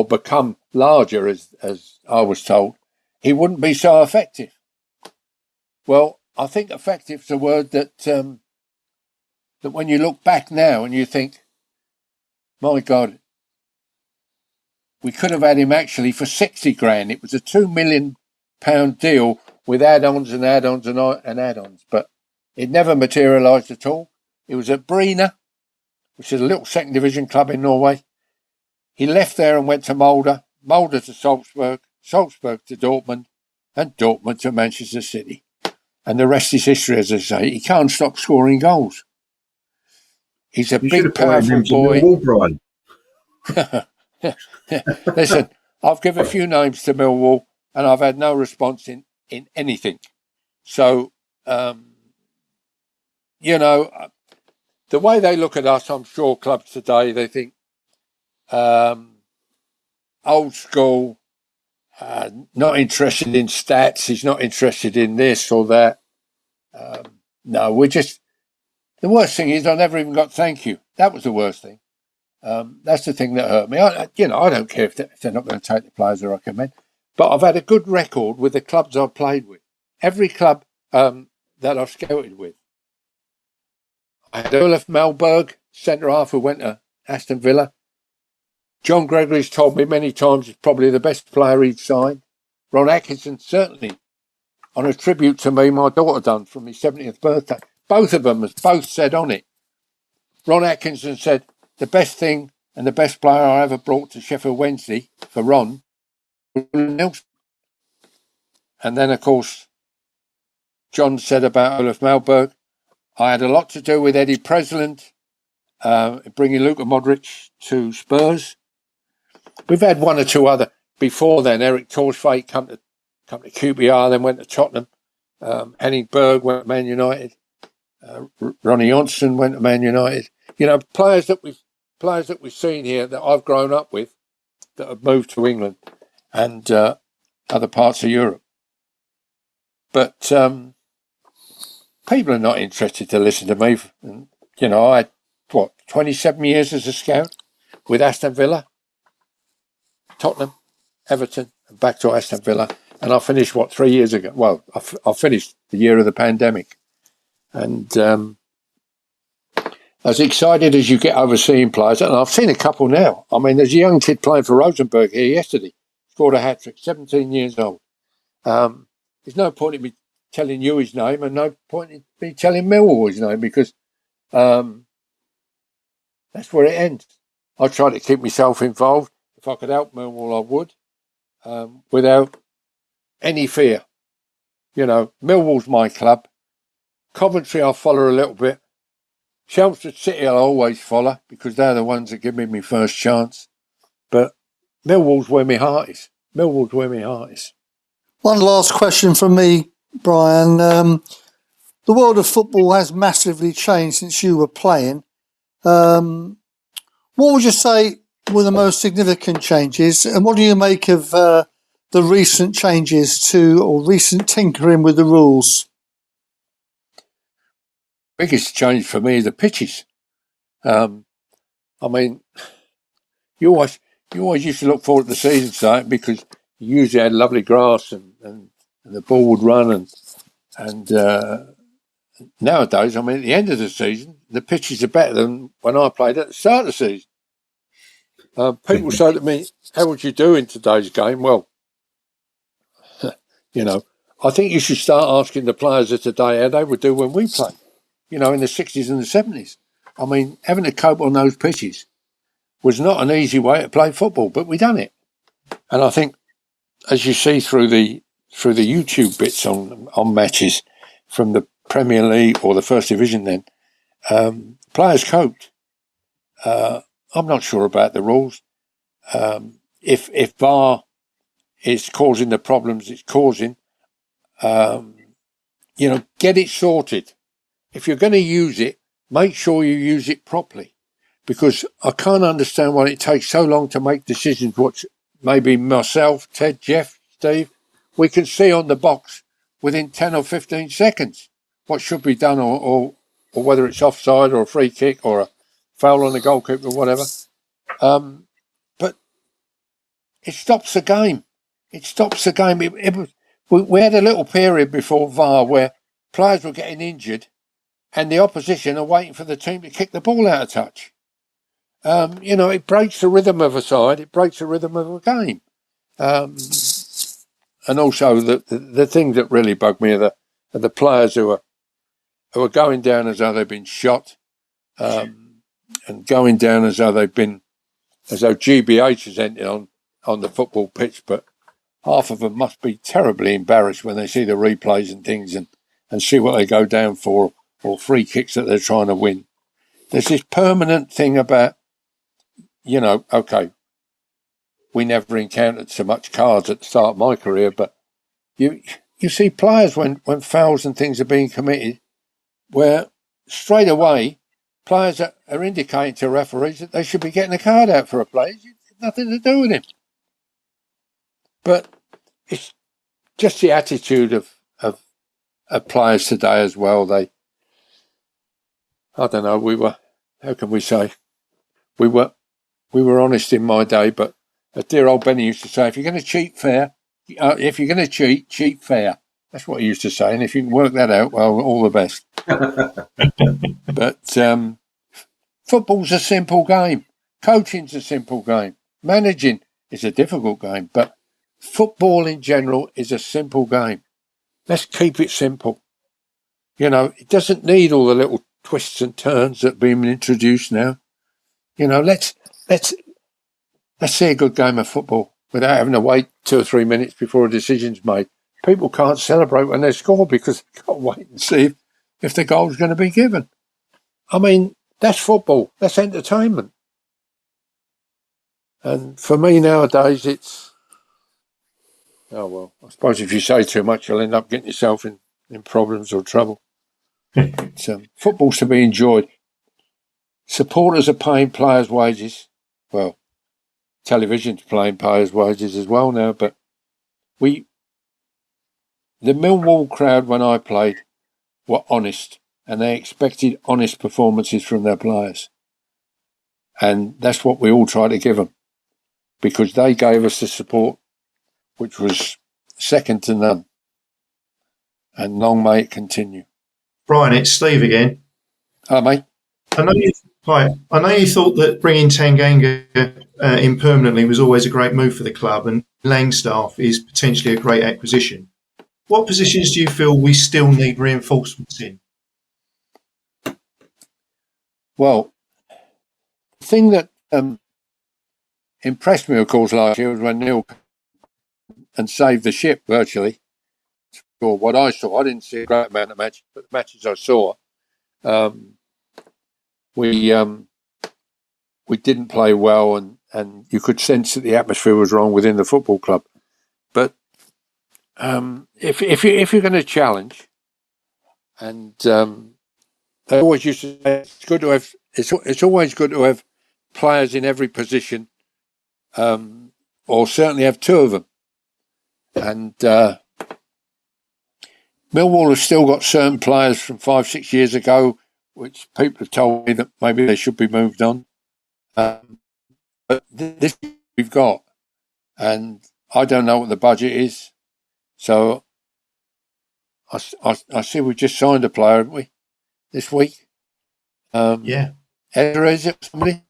Speaker 7: become larger, as I was told, he wouldn't be so effective. Well, I think effective is a word that when you look back now and you think, my God, we could have had him actually for 60 grand. It was a £2 million deal with add-ons and add-ons and add-ons, but it never materialised at all. It was at Bryne, which is a little second division club in Norway. He left there and went to Molde, Molde to Salzburg, Salzburg to Dortmund, and Dortmund to Manchester City. And the rest is history, as I say. He can't stop scoring goals. He's a big, powerful boy. Listen, I've given a few names to Millwall, and I've had no response in anything. So, the way they look at us, I'm sure clubs today, they think old school, not interested in stats, he's not interested in this or that. No, we're just... The worst thing is I never even got thank you. That was the worst thing. That's the thing that hurt me. I don't care if they're not going to take the players I recommend. But I've had a good record with the clubs I've played with. Every club that I've scouted with. I had Olaf Malberg, centre-half, who went to Aston Villa. John Gregory's told me many times he's probably the best player he'd signed. Ron Atkinson, certainly, on a tribute to me, my daughter done from his 70th birthday. Both of them has both said on it. Ron Atkinson said, the best thing and the best player I ever brought to Sheffield Wednesday for Ron was Nelson. And then, of course, John said about Olaf Malberg, I had a lot to do with Eddie Presland, bringing Luka Modric to Spurs. We've had one or two other before then. Eric Torsveit come to QPR, then went to Tottenham. Henning Berg went to Man United. Ronnie Johnson went to Man United. You know, players that we've seen here that I've grown up with that have moved to England and other parts of Europe. But people are not interested to listen to me. And, you know, I had, 27 years as a scout with Aston Villa, Tottenham, Everton, and back to Aston Villa. And I finished, 3 years ago? Well, I finished the year of the pandemic. And as excited as you get over seeing players, and I've seen a couple now. I mean, there's a young kid playing for Rosenborg here yesterday, scored a hat-trick, 17 years old. There's no point in me telling you his name and no point in me telling Millwall his name because that's where it ends. I try to keep myself involved. If I could help Millwall, I would, without any fear. You know, Millwall's my club. Coventry I'll follow a little bit. Chelmsford City I'll always follow because they're the ones that give me my first chance. But Millwall's where my heart is. Millwall's where my heart is.
Speaker 5: One last question from me, Brian. The world of football has massively changed since you were playing. What would you say were the most significant changes, and what do you make of the recent changes or recent tinkering with the rules?
Speaker 7: Biggest change for me is the pitches. I mean, you always used to look forward to the season start because you usually had lovely grass and the ball would run and nowadays, I mean, at the end of the season, the pitches are better than when I played at the start of the season. People say to me, how would you do in today's game? Well, you know, I think you should start asking the players of today how they would do when we played, you know, in the 60s and the 70s. I mean, having to cope on those pitches was not an easy way to play football, but we done it. And I think, as you see through the YouTube bits on matches from the Premier League or the First Division then, players coped. I'm not sure about the rules. If VAR is causing the problems it's causing, you know, get it sorted. If you're going to use it, make sure you use it properly. Because I can't understand why it takes so long to make decisions, which maybe myself, Ted, Jeff, Steve, we can see on the box within 10 or 15 seconds what should be done or whether it's offside or a free kick or a foul on the goalkeeper or whatever. But it stops the game. It stops the game. We had a little period before VAR where players were getting injured and the opposition are waiting for the team to kick the ball out of touch. You know, it breaks the rhythm of a side. It breaks the rhythm of a game. And also the thing that really bugged me are the players who are going down as though they've been shot, and going down as though GBH has entered on the football pitch, but half of them must be terribly embarrassed when they see the replays and things and see what they go down for or free kicks that they're trying to win. There's this permanent thing about, you know, okay, we never encountered so much cards at the start of my career, but you see players when fouls and things are being committed where straight away players are indicating to referees that they should be getting a card out for a player. It's nothing to do with him. But it's just the attitude of players today as well. I don't know, how can we say? We were honest in my day, but as dear old Benny used to say, if you're going to cheat fair, if you're going to cheat fair. That's what he used to say. And if you can work that out, well, all the best. But football's a simple game. Coaching's a simple game. Managing is a difficult game. But football in general is a simple game. Let's keep it simple. You know, it doesn't need all the little twists and turns that have been introduced now. You know, let's see a good game of football without having to wait 2 or 3 minutes before a decision's made. People can't celebrate when they score because they've got to wait and see if the goal's going to be given. I mean, that's football. That's entertainment. And for me nowadays, it's... Oh, well, I suppose if you say too much, you'll end up getting yourself in problems or trouble. Football's to be enjoyed. Supporters are paying players' wages. Well, television's paying players' wages as well now, but the Millwall crowd when I played were honest, and they expected honest performances from their players. And that's what we all try to give them, because they gave us the support which was second to none. And long may it continue.
Speaker 6: Brian, it's Steve again.
Speaker 7: Hi, mate.
Speaker 6: I know you thought that bringing Tanganga in permanently was always a great move for the club, and Langstaff is potentially a great acquisition. What positions do you feel we still need reinforcements in?
Speaker 7: Well, the thing that impressed me, of course, last year was when Neil and saved the ship virtually. Or what I saw, I didn't see a great amount of matches, but the matches I saw, we didn't play well, and you could sense that the atmosphere was wrong within the football club. But if you're going to challenge, and they always used to say it's good to have. It's always good to have players in every position, or certainly have two of them. And Millwall have still got certain players from 5-6 years ago, which people have told me that maybe they should be moved on. But this we've got, and I don't know what the budget is. So I see we've just signed a player, haven't we, this week?
Speaker 6: Yeah.
Speaker 7: Ezra, is it somebody?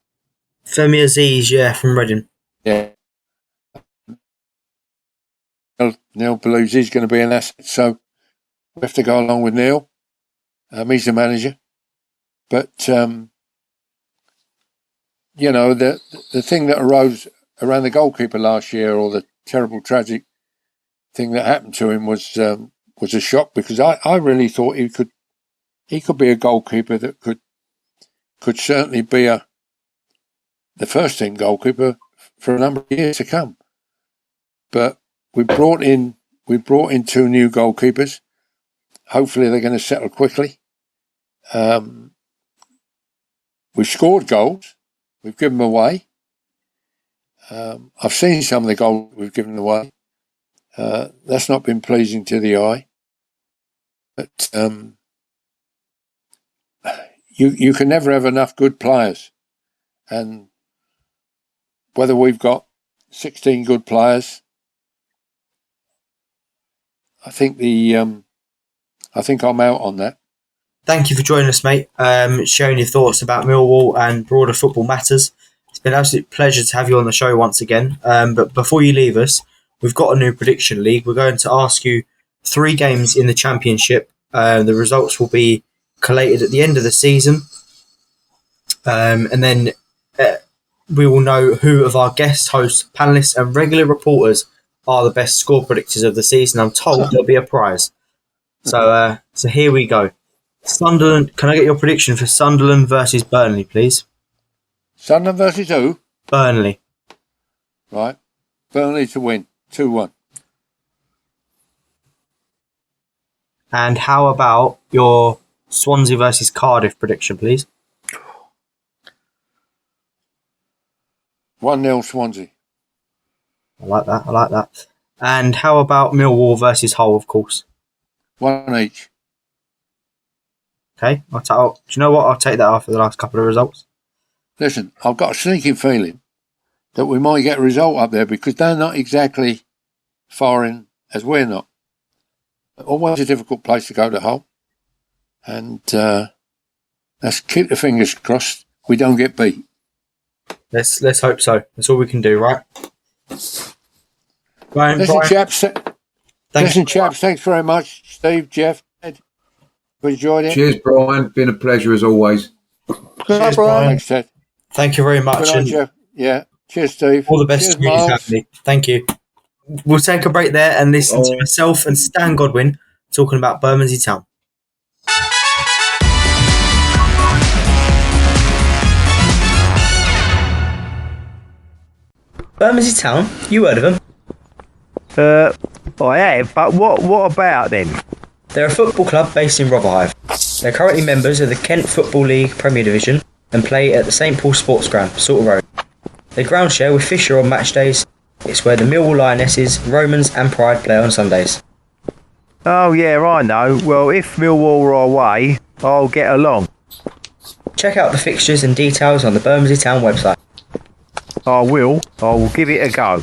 Speaker 2: Femi Aziz, yeah, from Reading.
Speaker 7: Yeah. Neil believes he's going to be an asset, so we have to go along with Neil. He's the manager. But, the thing that arose around the goalkeeper last year, or the terrible, tragic thing that happened to him, was a shock, because I really thought he could be a goalkeeper that could certainly be the first team goalkeeper for a number of years to come. But we brought in two new goalkeepers. Hopefully they're going to settle quickly. We've scored goals. We've given them away. I've seen some of the goals we've given away. That's not been pleasing to the eye. But you can never have enough good players. And whether we've got 16 good players, I think I'm out on that.
Speaker 2: Thank you for joining us, mate. Sharing your thoughts about Millwall and broader football matters. It's been an absolute pleasure to have you on the show once again. But before you leave us, we've got a new prediction league. We're going to ask you 3 games in the Championship. The results will be collated at the end of the season. And then we will know who of our guest hosts, panellists and regular reporters are the best score predictors of the season. I'm told there'll be a prize. So here we go. Sunderland. Can I get your prediction for Sunderland versus Burnley, please?
Speaker 7: Sunderland versus who?
Speaker 2: Burnley.
Speaker 7: Right. Burnley to win. 2-1.
Speaker 2: And how about your Swansea versus Cardiff prediction, please?
Speaker 7: 1-0 Swansea.
Speaker 2: I like that. And how about Millwall versus Hull, of course?
Speaker 7: 1 each.
Speaker 2: Okay. Do you know what? I'll take that after the last couple of results.
Speaker 7: Listen, I've got a sneaking feeling that we might get a result up there, because they're not exactly foreign as we're not. Always a difficult place to go to Hull. And let's keep the fingers crossed we don't get beat.
Speaker 2: Let's hope so. That's all we can do, right? Brian,
Speaker 7: chaps, thanks very much. Steve, Jeff, Ed, we enjoyed it.
Speaker 4: Cheers, Brian. Been a pleasure as always.
Speaker 6: Good night, Brian.
Speaker 7: Thanks, Ted.
Speaker 2: Thank you very much.
Speaker 7: Good night, Jeff. Yeah. Cheers, Steve.
Speaker 2: All the best to you, family. Thank you. We'll take a break there and listen to myself and Stan Godwin talking about Bermondsey Town. Bermondsey Town? You heard of them?
Speaker 3: I have, but what about then?
Speaker 2: They're a football club based in Rotherhithe. They're currently members of the Kent Football League Premier Division and play at the St Paul Sports Ground, Salt Road. They ground share with Fisher on match days. It's where the Millwall Lionesses, Romans and Pride play on Sundays.
Speaker 8: Oh yeah, I know. Well, if Millwall are away, I'll get along.
Speaker 2: Check out the fixtures and details on the Bermondsey Town website.
Speaker 8: I will give it a go.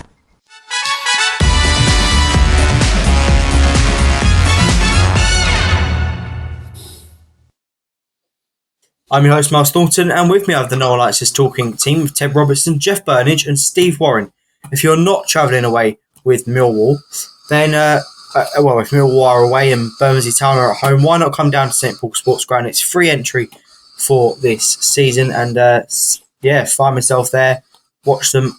Speaker 2: I'm your host, Myles Thornton, and with me I have the Millwall Lionesses talking team of Ted Robertson, Jeff Burnige and Steve Warren. If you're not travelling away with Millwall, then, if Millwall are away and Bermondsey Town are at home, why not come down to St Paul Sports Ground? It's free entry for this season, and find myself there, watch them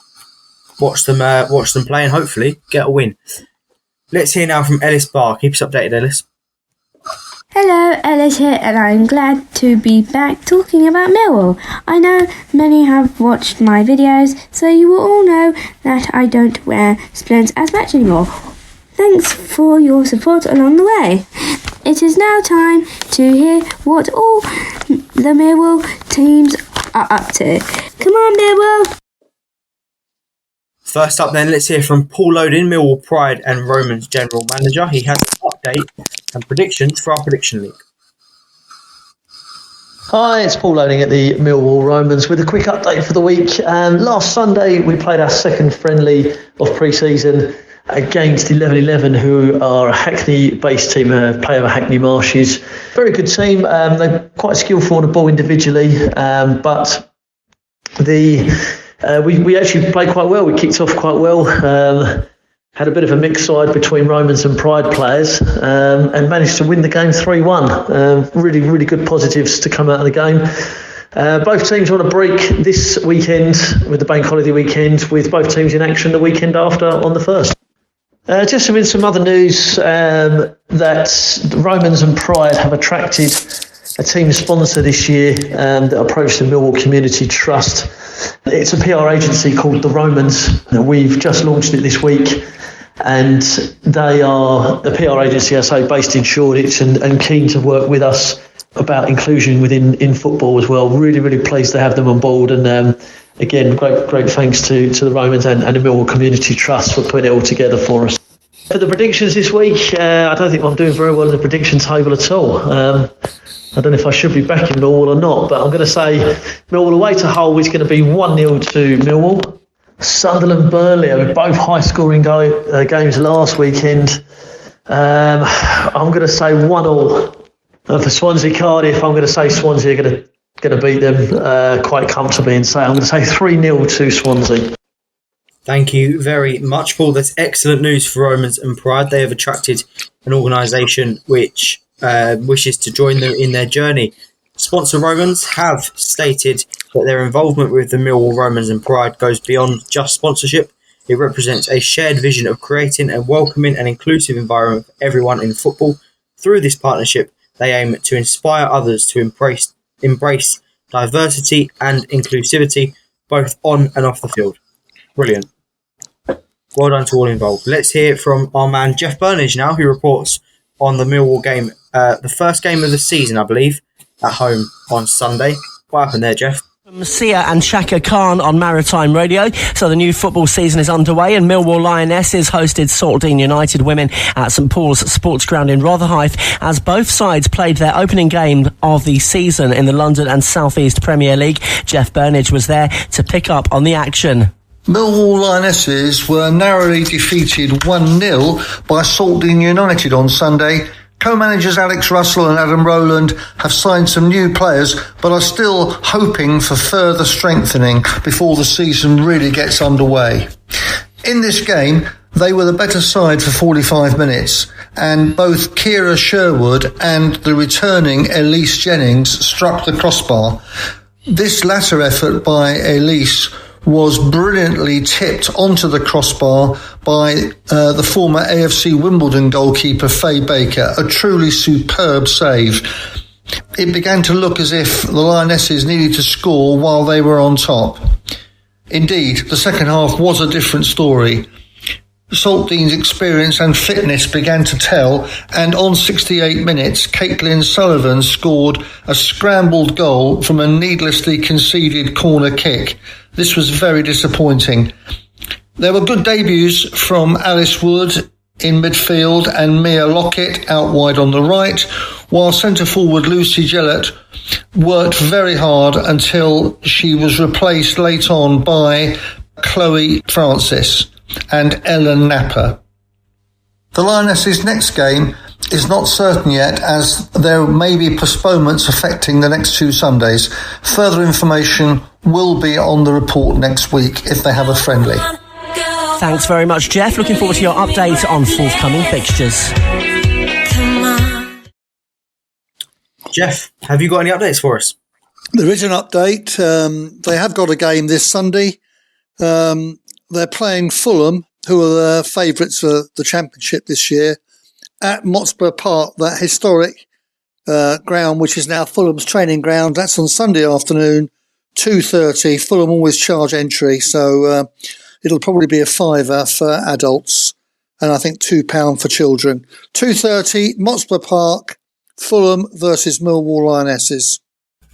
Speaker 2: play, and hopefully get a win. Let's hear now from Ellis Barr. Keep us updated, Ellis.
Speaker 9: Hello, Ellis here, and I'm glad to be back talking about Millwall. I know many have watched my videos, so you will all know that I don't wear splints as much anymore. Thanks for your support along the way. It is now time to hear what all the Millwall teams are up to. Come on, Millwall!
Speaker 2: First up then, let's hear from Paul Loding, Millwall Pride and Romans General Manager. He has an update and predictions for our prediction league.
Speaker 10: Hi, it's Paul Loding at the Millwall Romans with a quick update for the week. Last Sunday we played our second friendly of pre-season against 11-11, who are a Hackney-based team, play over Hackney Marshes. Very good team. They're quite skillful on the ball individually, but we actually played quite well. We kicked off quite well. Had a bit of a mixed side between Romans and Pride players, and managed to win the game 3-1. Really, really good positives to come out of the game. Both teams are on a break this weekend with the bank holiday weekend, with both teams in action the weekend after on the 1st. Just some other news that Romans and Pride have attracted a team sponsor this year that approached the Millwall Community Trust. It's a PR agency called The Romans. We've just launched it this week, and they are the PR agency, I say, based in Shoreditch and keen to work with us about inclusion in football as well. Really, really pleased to have them on board, and again, great thanks to the Romans and the Millwall Community Trust for putting it all together for us. For the predictions this week, I don't think I'm doing very well in the prediction table at all. I don't know if I should be backing Millwall or not, but I'm going to say Millwall away to Hull is going to be 1-0 to Millwall. Sunderland Burnley are both high-scoring games last weekend. I'm going to say 1-1. For Swansea Cardiff, I'm going to say Swansea are going to beat them quite comfortably, and I'm going to say 3-0 to Swansea.
Speaker 2: Thank you very much, Paul. That's excellent news for Romans and Pride. They have attracted an organisation which wishes to join them in their journey. Sponsor Romans have stated that their involvement with the Millwall Romans and Pride goes beyond just sponsorship. It represents a shared vision of creating a welcoming and inclusive environment for everyone in football. Through this partnership, they aim to inspire others to embrace diversity and inclusivity, both on and off the field. Brilliant. Well done to all involved. Let's hear from our man Jeff Burnige now, who reports on the Millwall game, the first game of the season, I believe, at home on Sunday. What happened there, Jeff?
Speaker 11: Sia and Shaka Khan on Maritime Radio. So the new football season is underway, and Millwall Lionesses hosted Saltdean United women at St Paul's Sports Ground in Rotherhithe as both sides played their opening game of the season in the London and South East Premier League. Jeff Burnige was there to pick up on the action.
Speaker 5: Millwall Lionesses were narrowly defeated 1-0 by Saltdean United on Sunday. Co-managers Alex Russell and Adam Rowland have signed some new players, but are still hoping for further strengthening before the season really gets underway. In this game, they were the better side for 45 minutes, and both Kira Sherwood and the returning Elise Jennings struck the crossbar. This latter effort by Elise was brilliantly tipped onto the crossbar by the former AFC Wimbledon goalkeeper Faye Baker, a truly superb save. It began to look as if the Lionesses needed to score while they were on top. Indeed, the second half was a different story. Saltdean's experience and fitness began to tell, and on 68 minutes, Caitlin Sullivan scored a scrambled goal from a needlessly conceded corner kick. This was very disappointing. There were good debuts from Alice Wood in midfield and Mia Lockett out wide on the right, while centre-forward Lucy Gillett worked very hard until she was replaced late on by Chloe Francis and Ellen Napper. The Lionesses' next game is not certain yet, as there may be postponements affecting the next 2 Sundays. Further information will be on the report next week if they have a friendly.
Speaker 11: Thanks very much, Jeff. Looking forward to your update on forthcoming fixtures.
Speaker 2: Jeff, have you got any updates for us?
Speaker 5: There is an update. They have got a game this Sunday. They're playing Fulham, who are the favourites for the Championship this year, at Motspur Park, that historic ground, which is now Fulham's training ground. That's on Sunday afternoon, 2:30. Fulham always charge entry, so it'll probably be a £5 for adults and I think £2 for children. 2:30, Motspur Park, Fulham versus Millwall Lionesses.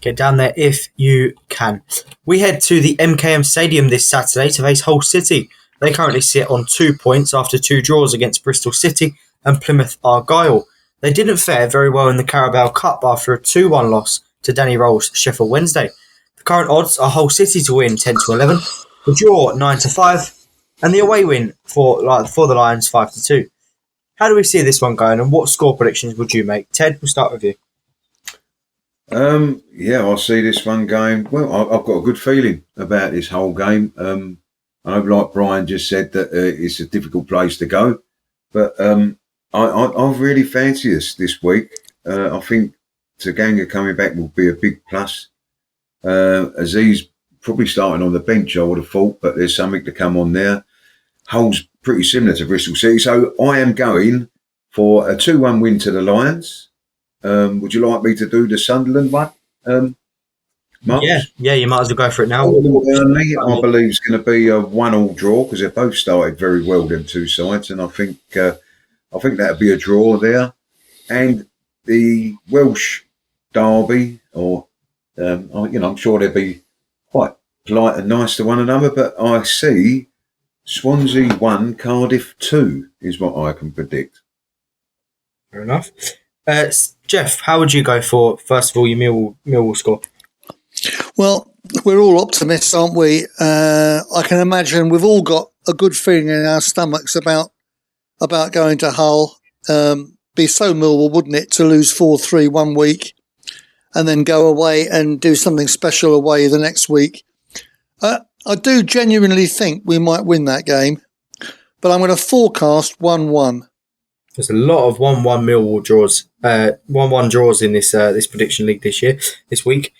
Speaker 2: Get down there if you can. We head to the MKM Stadium this Saturday to face Hull City. They currently sit on 2 points after 2 draws against Bristol City and Plymouth Argyle. They didn't fare very well in the Carabao Cup after a 2-1 loss to Danny Roll's Sheffield Wednesday. The current odds are Hull City to win 10-11, the draw 9-5, and the away win for the Lions 5-2. How do we see this one going, and what score predictions would you make? Ted, we'll start with you.
Speaker 4: Yeah, I see this one going. Well, I've got a good feeling about this whole game. I know, like Brian just said, that it's a difficult place to go, but I really fancy us this week. I think Tanganga coming back will be a big plus. Aziz probably starting on the bench, I would have thought, but there's something to come on there. Hull's pretty similar to Bristol City, so I am going for a 2-1 win to the Lions. Would you like me to do the Sunderland one?
Speaker 2: Yeah, you might as well go for it now.
Speaker 4: I believe it's going to be a 1-1 draw because they've both started very well, them two sides, and I think that'll be a draw there. And the Welsh derby, or I'm sure they'll be quite polite and nice to one another, but I see Swansea 1, Cardiff 2 is what I can predict.
Speaker 2: Fair enough. Jeff, how would you go for, first of all, your Millwall score?
Speaker 5: Well, we're all optimists, aren't we? I can imagine we've all got a good feeling in our stomachs about going to Hull. Be so Millwall, wouldn't it, to lose 4-3 one week and then go away and do something special away the next week. I do genuinely think we might win that game, but I'm going to forecast 1-1.
Speaker 2: There's a lot of 1-1 Millwall draws, 1-1 draws in this prediction league this week.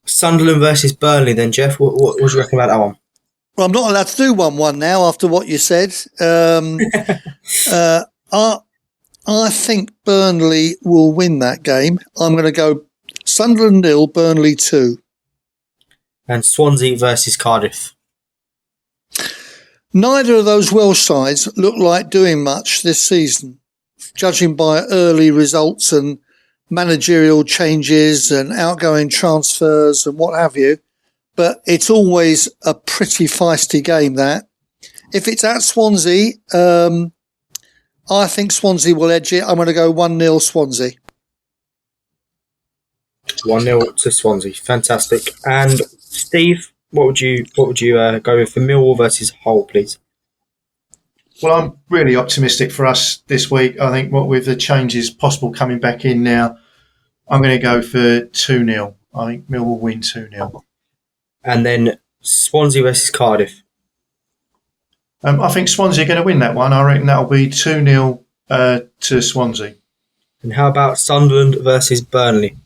Speaker 2: Sunderland versus Burnley then, Jeff. What do you reckon about that one?
Speaker 5: Well, I'm not allowed to do 1-1 now after what you said. I think Burnley will win that game. I'm going to go Sunderland 0, Burnley 2.
Speaker 2: And Swansea versus Cardiff.
Speaker 5: Neither of those Welsh sides look like doing much this season, judging by early results and managerial changes and outgoing transfers and what have you. But it's always a pretty feisty game, that. If it's at Swansea, I think Swansea will edge it. I'm going to go 1-0 Swansea.
Speaker 2: 1-0 to Swansea. Fantastic. And Steve, what would you go with for Millwall versus Hull, please?
Speaker 6: Well, I'm really optimistic for us this week. I think what with the changes possible coming back in now, I'm going to go for 2-0. I think Millwall win 2-0.
Speaker 2: And then Swansea versus Cardiff.
Speaker 6: I think Swansea are going to win that one. I reckon that'll be 2-0 to Swansea.
Speaker 2: And how about Sunderland versus Burnley?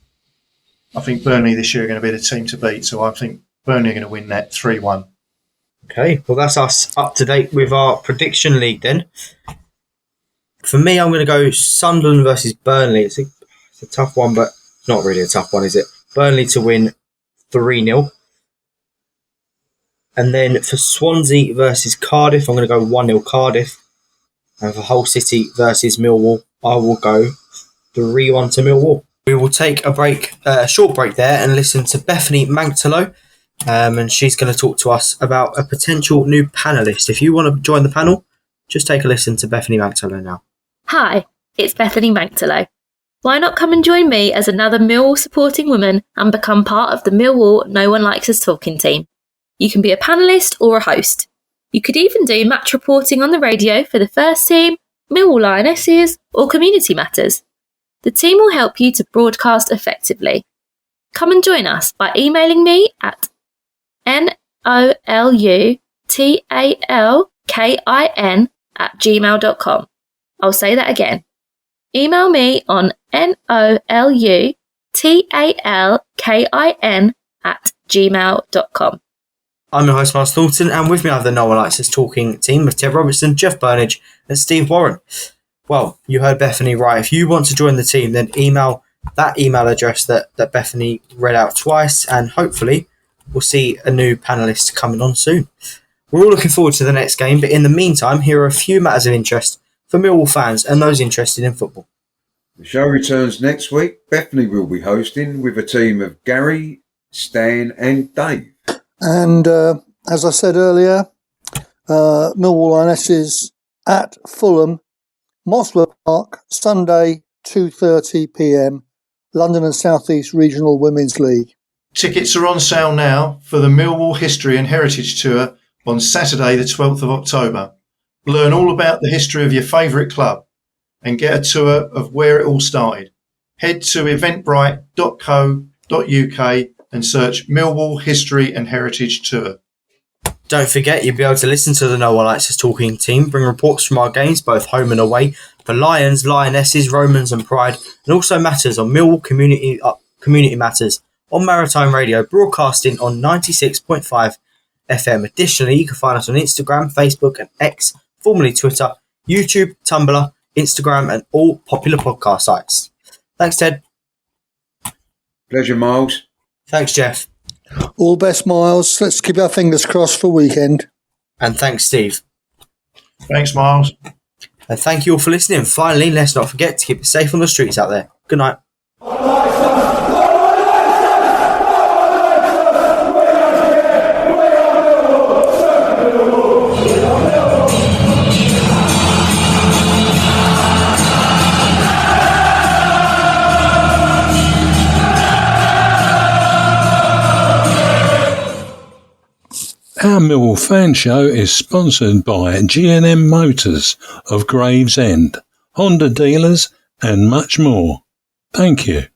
Speaker 6: I think Burnley this year are going to be the team to beat, so I think Burnley are going to win that 3-1.
Speaker 2: Okay, well that's us up to date with our prediction league then. For me, I'm going to go Sunderland versus Burnley. It's a tough one, but not really a tough one, is it? Burnley to win 3-0. And then for Swansea versus Cardiff, I'm going to go 1-0 Cardiff. And for Hull City versus Millwall, I will go 3-1 to Millwall. We will take a short break there and listen to Bethany Magtalo. And she's going to talk to us about a potential new panellist. If you want to join the panel, just take a listen to Bethany Magtalo now.
Speaker 1: Hi, it's Bethany Magtalo. Why not come and join me as another Millwall supporting woman and become part of the Millwall No One Likes Us talking team? You can be a panellist or a host. You could even do match reporting on the radio for the first team, Millwall Lionesses, or Community Matters. The team will help you to broadcast effectively. Come and join us by emailing me at nolutalkin@gmail.com. I'll say that again. Email me on nolutalkin@gmail.com.
Speaker 2: I'm your host, Myles Thornton, and with me I have the No One Likes Us talking team of Ted Robertson, Jeff Burnige, and Steve Warren. Well, you heard Bethany right. If you want to join the team, then email that email address that Bethany read out twice, and hopefully we'll see a new panellist coming on soon. We're all looking forward to the next game, but in the meantime, here are a few matters of interest for Millwall fans and those interested in football.
Speaker 4: The show returns next week. Bethany will be hosting with a team of Gary, Stan and Dave.
Speaker 5: And as I said earlier, Millwall Lionesses at Fulham, Mosler Park, Sunday, 2:30 p.m, London and South East Regional Women's League.
Speaker 6: Tickets are on sale now for the Millwall History and Heritage Tour on Saturday the 12th of October. Learn all about the history of your favourite club and get a tour of where it all started. Head to eventbrite.co.uk and search Millwall History and Heritage Tour.
Speaker 2: Don't forget, you'll be able to listen to the No One Likes Us talking team, bring reports from our games, both home and away, for Lions, Lionesses, Romans and Pride, and also matters on Millwall Community Matters on Maritime Radio, broadcasting on 96.5 FM. Additionally, you can find us on Instagram, Facebook and X, formerly Twitter, YouTube, Tumblr, Instagram and all popular podcast sites. Thanks, Ted.
Speaker 4: Pleasure, Myles.
Speaker 2: Thanks, Jeff.
Speaker 5: All best, Myles. Let's keep our fingers crossed for weekend.
Speaker 2: And thanks, Steve.
Speaker 6: Thanks, Myles.
Speaker 2: And thank you all for listening. Finally, let's not forget to keep it safe on the streets out there. Good night.
Speaker 12: Our Millwall Fan Show is sponsored by G&M Motors of Gravesend, Honda dealers and much more. Thank you.